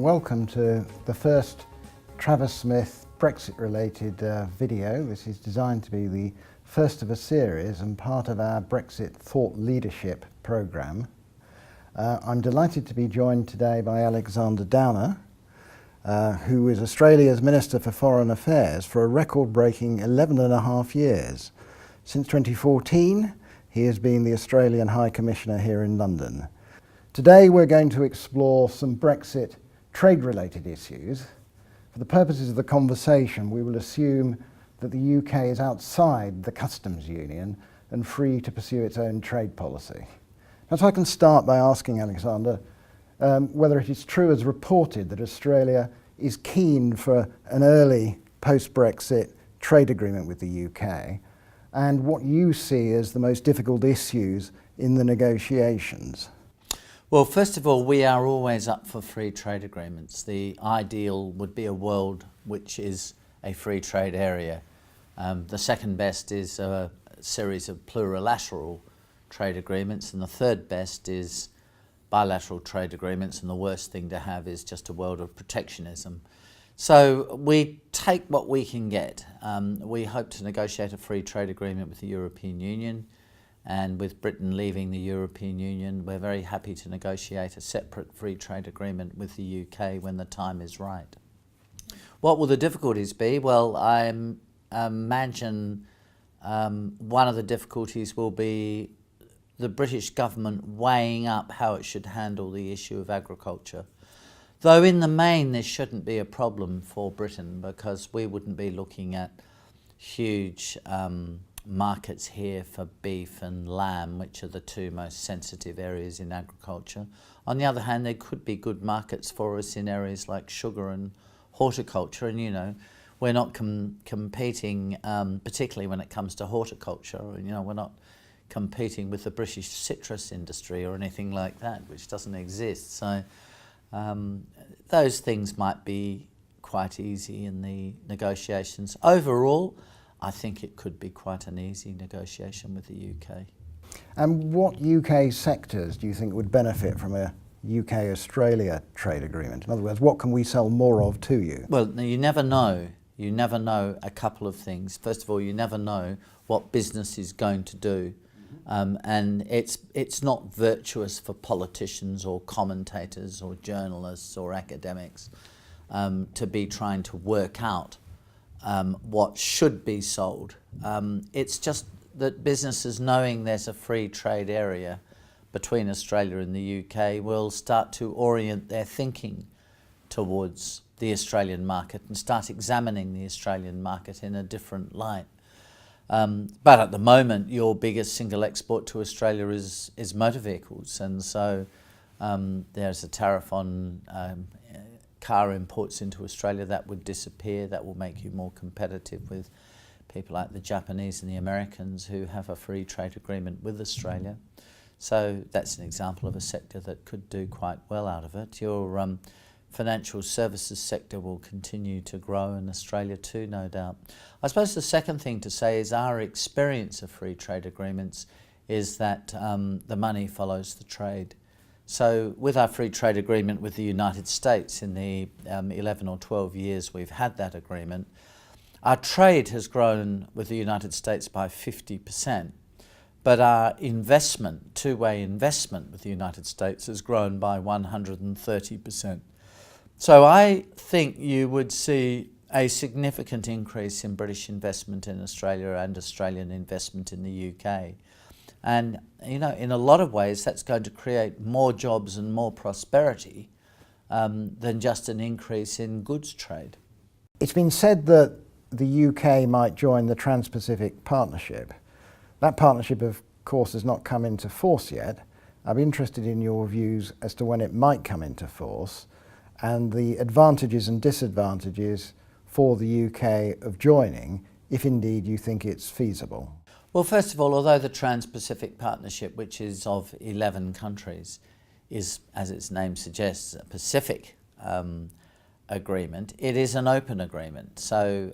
welcome to the first Travers Smith Brexit-related video. This is designed to be the first of a series and part of our Brexit Thought Leadership programme. I'm delighted to be joined today by Alexander Downer, who is Australia's Minister for Foreign Affairs for a record-breaking 11.5 years. Since 2014, he has been the Australian High Commissioner here in London. Today we're going to explore some Brexit trade-related issues. For the purposes of the conversation, we will assume that the UK is outside the customs union and free to pursue its own trade policy. Now, so I can start by asking Alexander whether it is true as reported that Australia is keen for an early post-Brexit trade agreement with the UK, and what you see as the most difficult issues in the negotiations. Well, first of all, we are always up for free trade agreements. The ideal would be a world which is a free trade area. The second best is a series of plurilateral trade agreements, and the third best is bilateral trade agreements, and the worst thing to have is just a world of protectionism. So we take what we can get. We hope to negotiate a free trade agreement with the European Union, and with Britain leaving the European Union, we're very happy to negotiate a separate free trade agreement with the UK when the time is right. What will the difficulties be? Well, I imagine one of the difficulties will be the British government weighing up how it should handle the issue of agriculture. Though in the main this shouldn't be a problem for Britain, because we wouldn't be looking at huge markets here for beef and lamb, which are the two most sensitive areas in agriculture. On the other hand, there could be good markets for us in areas like sugar and horticulture, and we're not competing, particularly when it comes to horticulture. We're not competing with the British citrus industry or anything like that, which doesn't exist. So those things might be quite easy in the negotiations. Overall, I think it could be quite an easy negotiation with the UK. And what UK sectors do you think would benefit from a UK-Australia trade agreement? In other words, what can we sell more of to you? Well, you never know. You never know a couple of things. First of all, you never know what business is going to do. And it's not virtuous for politicians or commentators or journalists or academics to be trying to work out what should be sold. It's just that businesses, knowing there's a free trade area between Australia and the UK, will start to orient their thinking towards the Australian market and start examining the Australian market in a different light. But at the moment, your biggest single export to Australia is motor vehicles, and so there's a tariff on car imports into Australia that would disappear. That will make you more competitive with people like the Japanese and the Americans who have a free trade agreement with Australia. So that's an example of a sector that could do quite well out of it. Your financial services sector will continue to grow in Australia too, no doubt. I suppose the second thing to say is our experience of free trade agreements is that the money follows the trade. So with our free trade agreement with the United States in the 11 or 12 years we've had that agreement, our trade has grown with the United States by 50%, but our investment, two-way investment with the United States, has grown by 130%. So I think you would see a significant increase in British investment in Australia and Australian investment in the UK. And, in a lot of ways, that's going to create more jobs and more prosperity than just an increase in goods trade. It's been said that the UK might join the TransPacific Partnership. That partnership, of course, has not come into force yet. I'm interested in your views as to when it might come into force and the advantages and disadvantages for the UK of joining, if indeed you think it's feasible. Well, first of all, although the Trans-Pacific Partnership, which is of 11 countries, is, as its name suggests, a Pacific agreement, it is an open agreement. So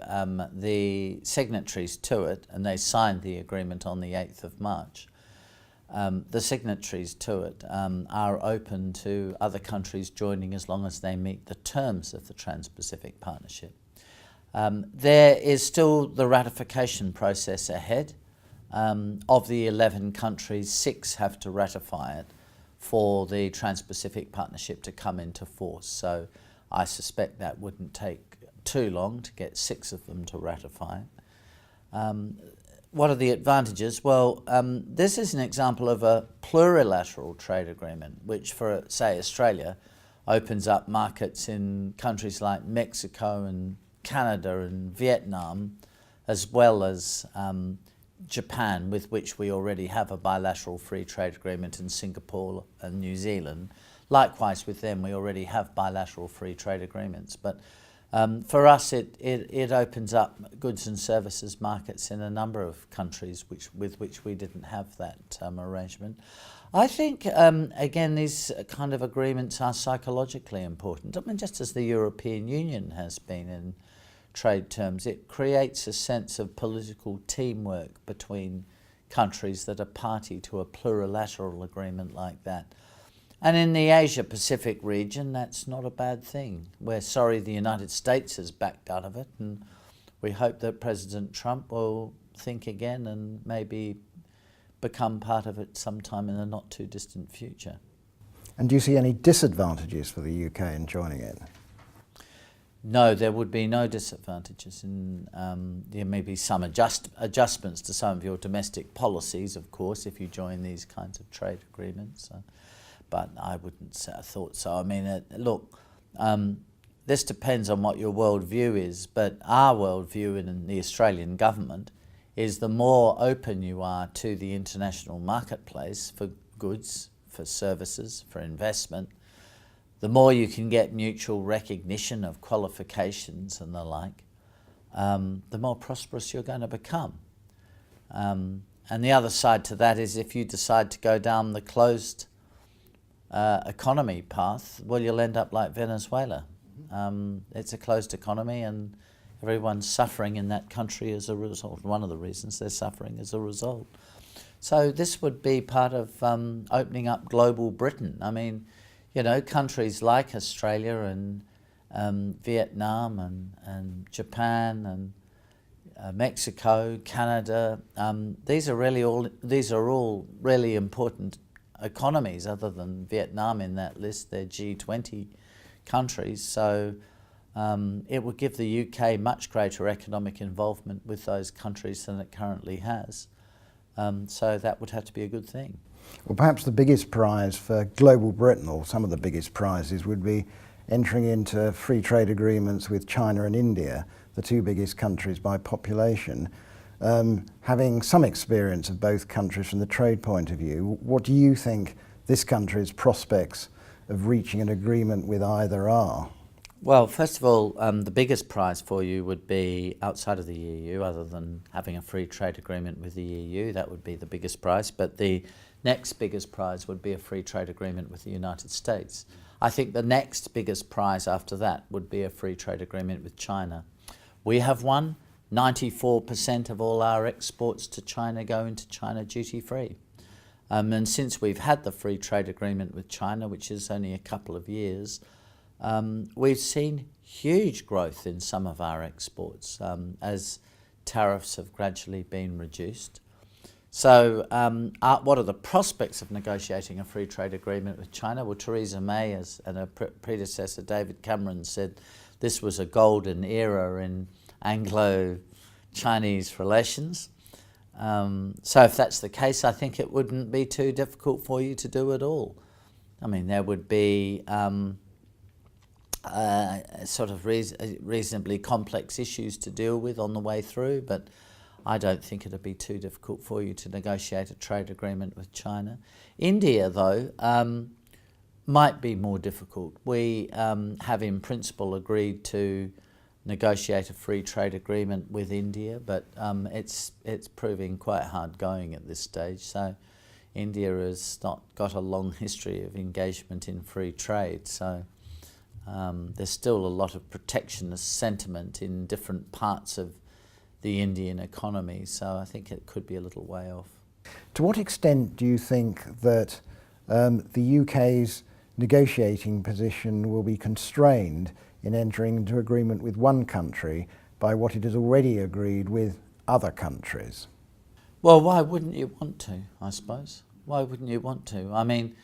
the signatories to it, and they signed the agreement on the 8th of March, the signatories to it are open to other countries joining as long as they meet the terms of the Trans-Pacific Partnership. There is still the ratification process ahead. Of the 11 countries, 6 have to ratify it for the Trans-Pacific Partnership to come into force. So I suspect that wouldn't take too long to get 6 of them to ratify it. What are the advantages? Well, this is an example of a plurilateral trade agreement, which for, say, Australia, opens up markets in countries like Mexico and Canada and Vietnam, as well as Japan, with which we already have a bilateral free trade agreement, in Singapore and New Zealand. Likewise with them, we already have bilateral free trade agreements. But for us, it opens up goods and services markets in a number of countries with which we didn't have that arrangement. I think, again, these kind of agreements are psychologically important. I mean, just as the European Union has been in trade terms, it creates a sense of political teamwork between countries that are party to a plurilateral agreement like that. And in the Asia-Pacific region, that's not a bad thing. We're sorry the United States has backed out of it, and we hope that President Trump will think again and maybe become part of it sometime in the not-too-distant future. And do you see any disadvantages for the UK in joining it? No, there would be no disadvantages. There may be some adjustments to some of your domestic policies, of course, if you join these kinds of trade agreements. But I wouldn't say I thought so. I mean, look, this depends on what your worldview is, but our worldview in the Australian government is the more open you are to the international marketplace for goods, for services, for investment, the more you can get mutual recognition of qualifications and the like, the more prosperous you're going to become. And the other side to that is if you decide to go down the closed economy path, well, you'll end up like Venezuela. It's a closed economy and everyone's suffering in that country as a result. One of the reasons they're suffering as a result. So this would be part of opening up global Britain. I mean, you know, countries like Australia and Vietnam and Japan and Mexico, Canada, these are all really important economies. Other than Vietnam in that list, they're G20 countries. So it would give the UK much greater economic involvement with those countries than it currently has. So that would have to be a good thing. Well, perhaps the biggest prize for global Britain, or some of the biggest prizes, would be entering into free trade agreements with China and India, the 2 biggest countries by population. Having some experience of both countries from the trade point of view, what do you think this country's prospects of reaching an agreement with either are? Well, first of all, the biggest prize for you would be outside of the EU, other than having a free trade agreement with the EU. That would be the biggest prize. But the next biggest prize would be a free trade agreement with the United States. I think the next biggest prize after that would be a free trade agreement with China. We have one. 94% of all our exports to China go into China duty-free. And since we've had the free trade agreement with China, which is only a couple of years, we've seen huge growth in some of our exports as tariffs have gradually been reduced. So what are the prospects of negotiating a free trade agreement with China? Well, Theresa May and her predecessor David Cameron said this was a golden era in Anglo-Chinese relations. So if that's the case, I think it wouldn't be too difficult for you to do it all. I mean, there would be sort of reasonably complex issues to deal with on the way through, but I don't think it'd be too difficult for you to negotiate a trade agreement with China. India, though, might be more difficult. We have in principle agreed to negotiate a free trade agreement with India, but it's proving quite hard going at this stage. So India has not got a long history of engagement in free trade. So there's still a lot of protectionist sentiment in different parts of the Indian economy. So I think it could be a little way off. To what extent do you think that the UK's negotiating position will be constrained in entering into agreement with one country by what it has already agreed with other countries? Well, why wouldn't you want to, I suppose? Why wouldn't you want to? I mean,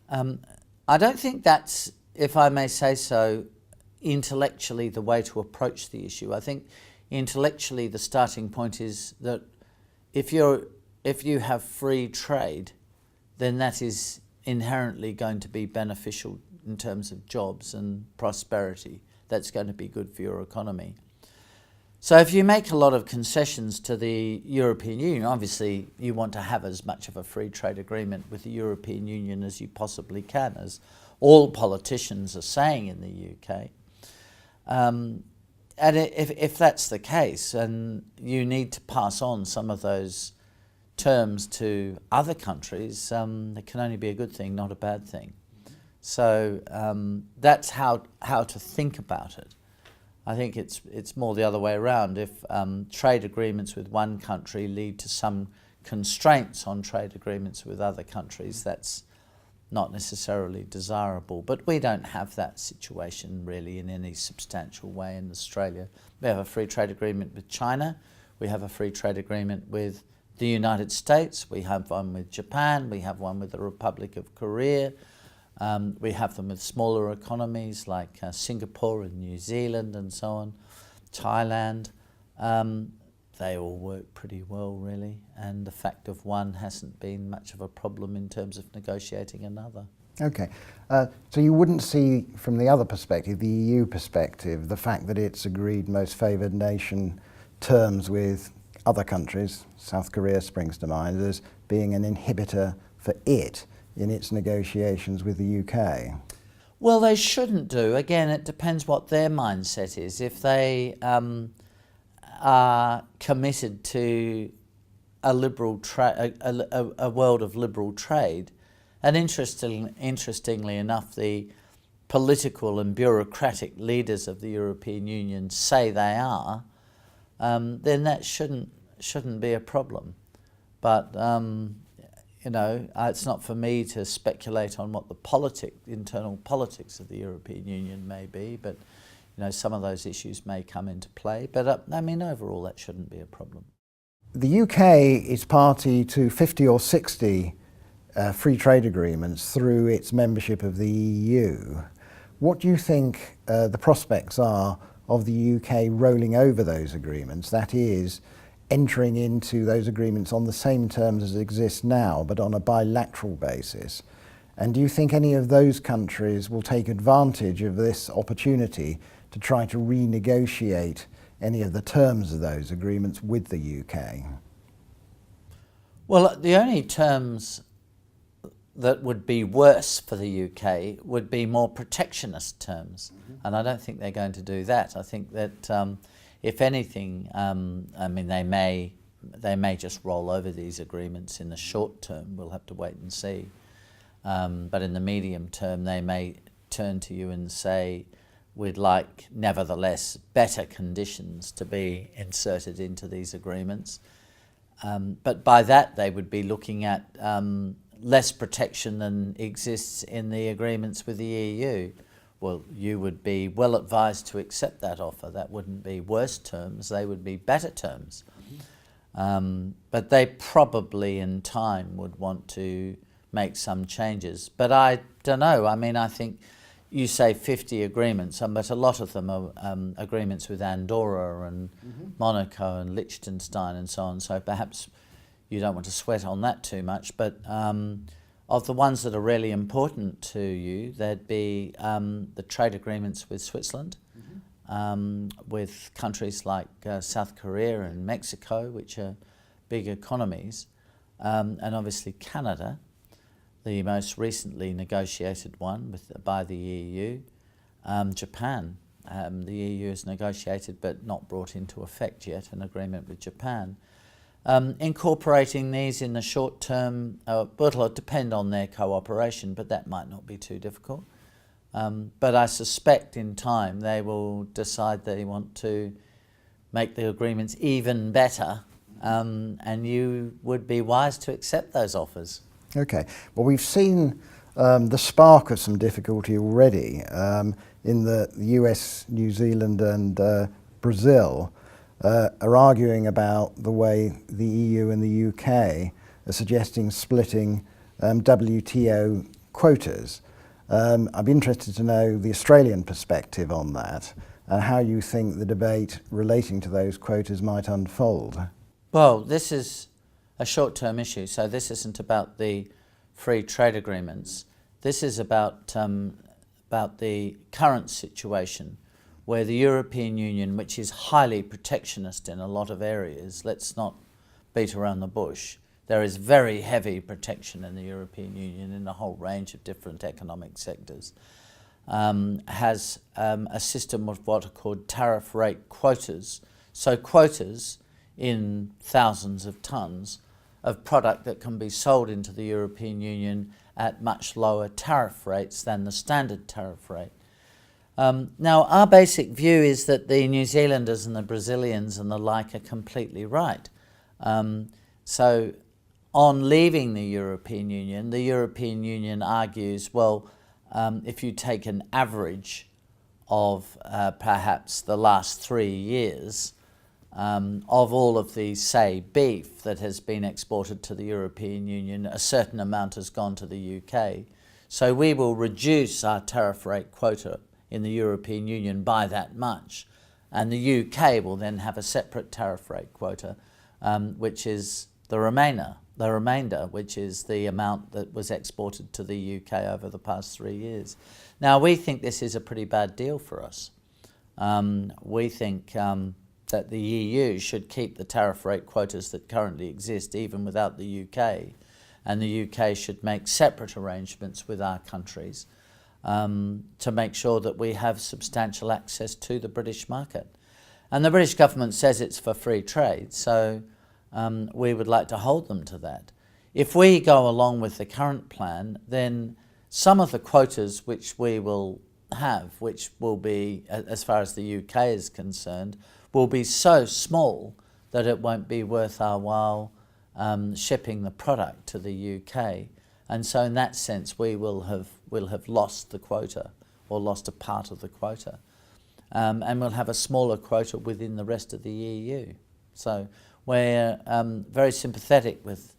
I don't think that's, if I may say so, intellectually the way to approach the issue. I think intellectually the starting point is that if you have free trade, then that is inherently going to be beneficial in terms of jobs and prosperity. That's going to be good for your economy. So if you make a lot of concessions to the European Union, obviously you want to have as much of a free trade agreement with the European Union as you possibly can, as all politicians are saying in the UK. And if that's the case, and you need to pass on some of those terms to other countries, it can only be a good thing, not a bad thing. So that's how to think about it. I think it's more the other way around. If trade agreements with one country lead to some constraints on trade agreements with other countries, that's not necessarily desirable. But we don't have that situation really in any substantial way in Australia. We have a free trade agreement with China. We have a free trade agreement with the United States. We have one with Japan. We have one with the Republic of Korea. We have them with smaller economies like Singapore and New Zealand and so on, Thailand. They all work pretty well, really, and the fact of one hasn't been much of a problem in terms of negotiating another. Okay, so you wouldn't see from the other perspective, the EU perspective, the fact that it's agreed most favoured nation terms with other countries, South Korea springs to mind, as being an inhibitor for it in its negotiations with the UK? Well, they shouldn't do. Again, it depends what their mindset is. If they are committed to a liberal a world of liberal trade, and interestingly enough, the political and bureaucratic leaders of the European Union say they are, then that shouldn't be a problem. But you know, it's not for me to speculate on what the internal politics of the European Union may be, but you know, some of those issues may come into play. But I mean, overall, that shouldn't be a problem. The UK is party to 50 or 60 free trade agreements through its membership of the EU. What do you think the prospects are of the UK rolling over those agreements, that is, entering into those agreements on the same terms as exist now, but on a bilateral basis? And do you think any of those countries will take advantage of this opportunity to try to renegotiate any of the terms of those agreements with the UK? Well, the only terms that would be worse for the UK would be more protectionist terms, and I don't think they're going to do that. I think that if anything, I mean, they may just roll over these agreements in the short term. We'll have to wait and see. But in the medium term, they may turn to you and say, we'd like, nevertheless, better conditions to be inserted into these agreements. But by that, they would be looking at less protection than exists in the agreements with the EU. Well, you would be well advised to accept that offer. That wouldn't be worse terms, they would be better terms. But they probably in time would want to make some changes. But I don't know, I mean, I think you say 50 agreements, but a lot of them are agreements with Andorra and Monaco and Liechtenstein and so on, so perhaps you don't want to sweat on that too much, but of the ones that are really important to you, there'd be the trade agreements with Switzerland, with countries like South Korea and Mexico, which are big economies, and obviously Canada, the most recently negotiated one by the EU, Japan. The EU has negotiated but not brought into effect yet an agreement with Japan. Incorporating these in the short term, it'll depend on their cooperation, but that might not be too difficult. But I suspect in time they will decide they want to make the agreements even better and you would be wise to accept those offers. Okay. Well, we've seen the spark of some difficulty already in the US, New Zealand and Brazil are arguing about the way the EU and the UK are suggesting splitting WTO quotas. I'd be interested to know the Australian perspective on that and how you think the debate relating to those quotas might unfold. Well, this is a short-term issue, so this isn't about the free trade agreements. This is about the current situation where the European Union, which is highly protectionist in a lot of areas, let's not beat around the bush, there is very heavy protection in the European Union in a whole range of different economic sectors, has a system of what are called tariff rate quotas. So quotas in thousands of tonnes of product that can be sold into the European Union at much lower tariff rates than the standard tariff rate. Now, our basic view is that the New Zealanders and the Brazilians and the like are completely right. So on leaving the European Union argues, well, if you take an average of perhaps the last 3 years of all of the, say, beef that has been exported to the European Union, a certain amount has gone to the UK. So we will reduce our tariff rate quota in the European Union by that much. And the UK will then have a separate tariff rate quota, which is the remainder, which is the amount that was exported to the UK over the past 3 years. Now, we think this is a pretty bad deal for us. We think that the EU should keep the tariff rate quotas that currently exist, even without the UK, and the UK should make separate arrangements with our countries to make sure that we have substantial access to the British market. And the British government says it's for free trade, so we would like to hold them to that. If we go along with the current plan, then some of the quotas which we will have, which will be, as far as the UK is concerned, will be so small that it won't be worth our while shipping the product to the UK. And so in that sense, we will have lost the quota, or lost a part of the quota. And we'll have a smaller quota within the rest of the EU. So we're very sympathetic with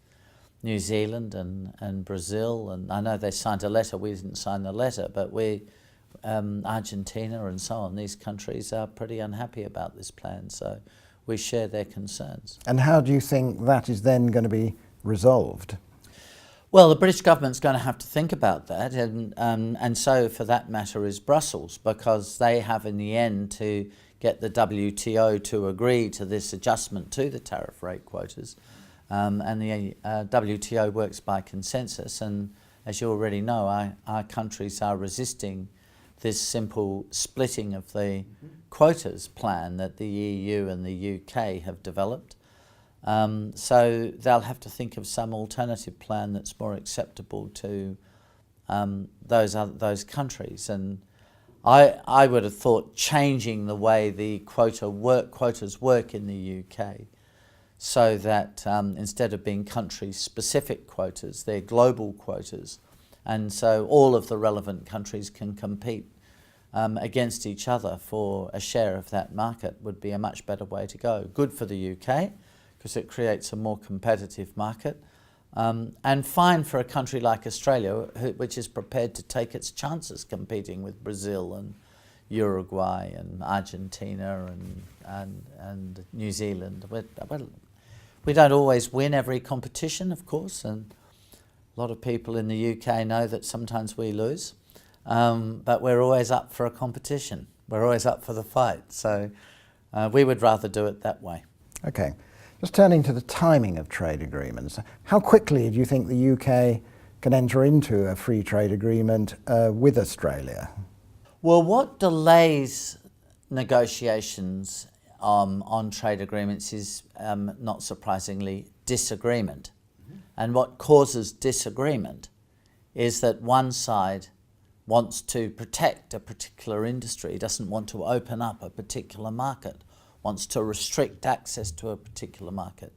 New Zealand and Brazil, and I know they signed a letter. We didn't sign the letter, but Argentina and so on, these countries are pretty unhappy about this plan, so we share their concerns. And how do you think that is then going to be resolved? Well, the British government's going to have to think about that, and so for that matter is Brussels, because they have in the end to get the WTO to agree to this adjustment to the tariff rate quotas. And the WTO works by consensus, and as you already know, our countries are resisting this simple splitting of the quotas plan that the EU and the UK have developed. So they'll have to think of some alternative plan that's more acceptable to those countries. And I would have thought changing the way the quotas work in the UK, so that instead of being country-specific quotas, they're global quotas, and so all of the relevant countries can compete against each other for a share of that market would be a much better way to go. Good for the UK, because it creates a more competitive market, and fine for a country like Australia, which is prepared to take its chances competing with Brazil and Uruguay and Argentina and New Zealand. We don't always win every competition, of course, and a lot of people in the UK know that sometimes we lose, but we're always up for a competition. We're always up for the fight, so we would rather do it that way. Okay. Just turning to the timing of trade agreements, how quickly do you think the UK can enter into a free trade agreement with Australia? Well, what delays negotiations on trade agreements is, not surprisingly, disagreement. And what causes disagreement is that one side wants to protect a particular industry, doesn't want to open up a particular market, wants to restrict access to a particular market.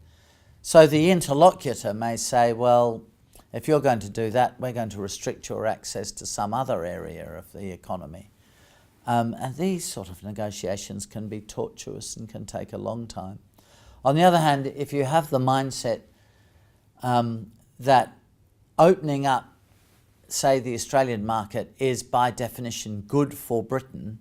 So the interlocutor may say, well, if you're going to do that, we're going to restrict your access to some other area of the economy. And these sort of negotiations can be tortuous and can take a long time. On the other hand, if you have the mindset that opening up, say, the Australian market is by definition good for Britain,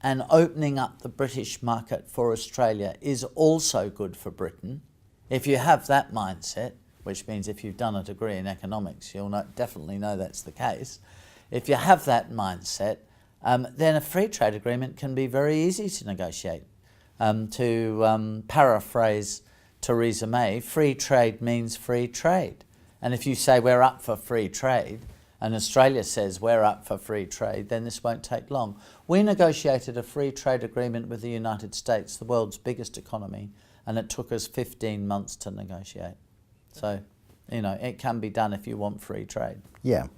and opening up the British market for Australia is also good for Britain, if you have that mindset, which means if you've done a degree in economics, you'll definitely know that's the case. If you have that mindset, then a free trade agreement can be very easy to negotiate. To paraphrase Theresa May, free trade means free trade. And if you say we're up for free trade, and Australia says we're up for free trade, then this won't take long. We negotiated a free trade agreement with the United States, the world's biggest economy, and it took us 15 months to negotiate. So, you know, it can be done if you want free trade. Yeah.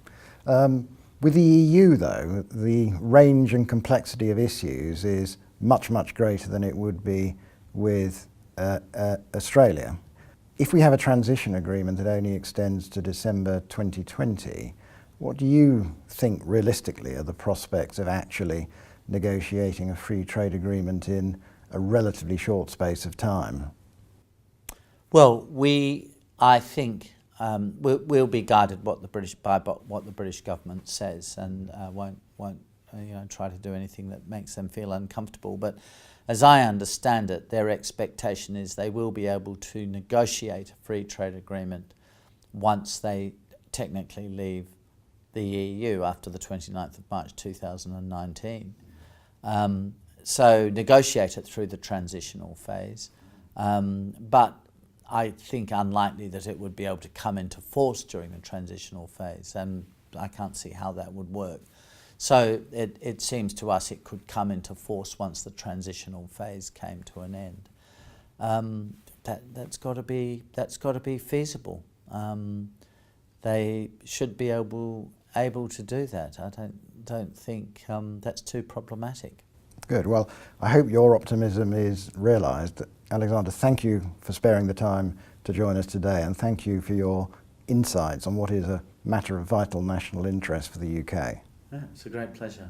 With the EU, though, the range and complexity of issues is much, much greater than it would be with Australia. If we have a transition agreement that only extends to December 2020, what do you think realistically are the prospects of actually negotiating a free trade agreement in a relatively short space of time? Well, I think we'll be guided by what the British government says, and won't try to do anything that makes them feel uncomfortable. But as I understand it, their expectation is they will be able to negotiate a free trade agreement once they technically leave the EU after the 29th of March 2019. So negotiate it through the transitional phase. But I think unlikely that it would be able to come into force during the transitional phase, and I can't see how that would work. So it seems to us it could come into force once the transitional phase came to an end. That's got to be feasible. They should be able to do that. I don't think that's too problematic. Good. Well, I hope your optimism is realised. Alexander, thank you for sparing the time to join us today, and thank you for your insights on what is a matter of vital national interest for the UK. Yeah, it's a great pleasure.